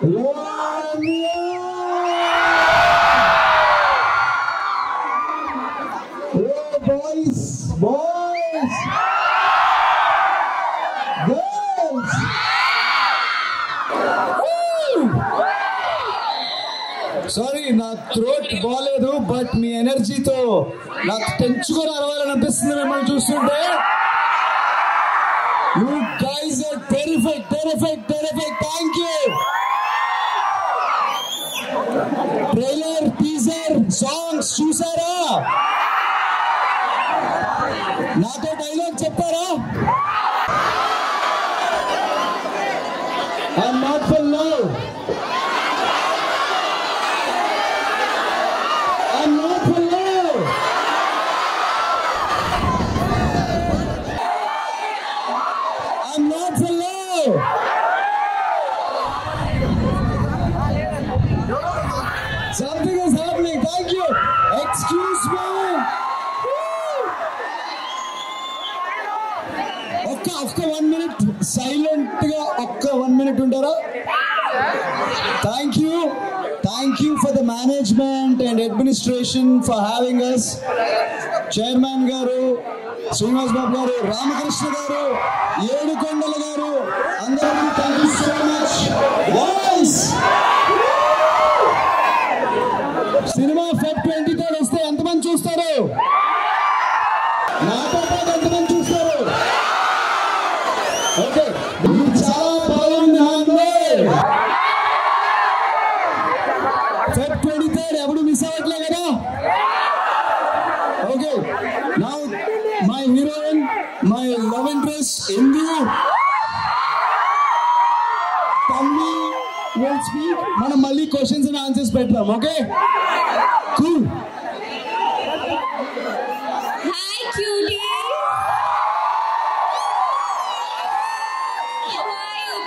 boys, girls. Sorry నా throat బాగాలేదు, but మీ ఎనర్జీతో నాకు తెంచుకొని అరవాలని అనిపిస్తుంది మిమ్మల్ని చూస్తుంటే. You guys are terrific. Thank you. Trailer, teaser, songs చూసారా? నాతో డైలాగ్ చెప్పారా? I'm not for love. I'm not for love. I'm not for love. Something is happening. Thank you. Excuse me. ఒక్క 1 minute సైలెంట్ గా ఒక్క 1 minute ఉంటారా? Thank you for the management and administration for having us. Chairman garu, Srinivas Babu garu, Ramakrishna garu, Yedukondala garu, andarku thank you so much. Boys, cinema Feb 23rd వస్తే ఎంతమంది చూస్తారు? నాతో పాటు ఎంతమంది చూస్తారు? ఓకే, చాలా బాగుంది. Feb 23rd ఎవడు మిస్ అవ్వట్లే కదా? Okay, now my heroine, my love interest Indu తమ్మి విల్ స్పీక్. మనం మళ్ళీ క్వశ్చన్స్ అండ్ ఆన్సర్స్ పెడతాం. Okay, cool. హాయ్ క్యూటీ,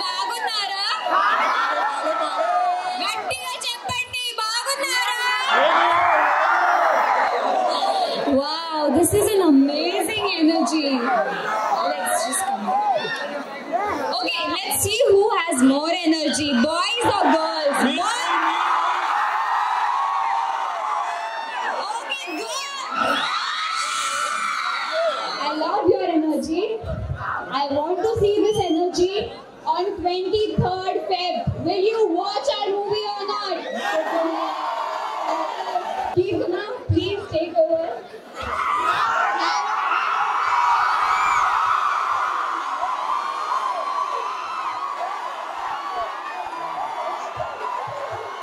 బాగున్నారా? గట్టిగా చెప్పండి, బాగున్నారా? Wow, this is an amazing energy. Let's just come. Okay, let's see who has more energy, boys or girls? Boys? Okay, girls. I love your energy. I want to see this energy on 23rd Feb. Will you watch our movie or not? Keertana, please take over.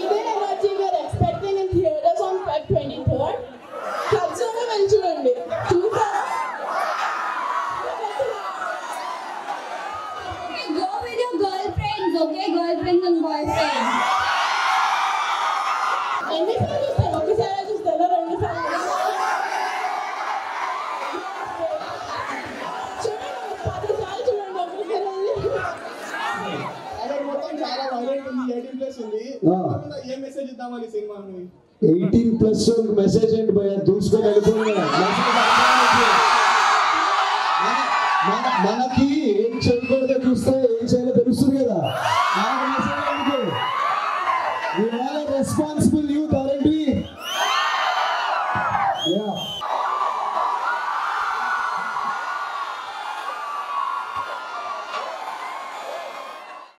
Even energy we are expecting in theaters on Feb 23rd. ఖచ్చితంగా వెళ్ళి చూడండి. చూసారా? Okay, go with your girlfriends, okay? Girlfriends and boyfriends. ఎన్నిసార్లు చూస్తారు? ఒకసారి చూస్తారా? 2 సార్లు చూడండి, 10 సార్లు చూడండి. అదే మొత్తం చాలా వైలెంట్ ఉంది, 18+ ఉంది. ఏ మెసేజ్ ఇద్దామని సినిమాని? 18+ మెసేజ్ ఏంటి భయ్యా? దూసుకొని వెళ్ళిపోయింది.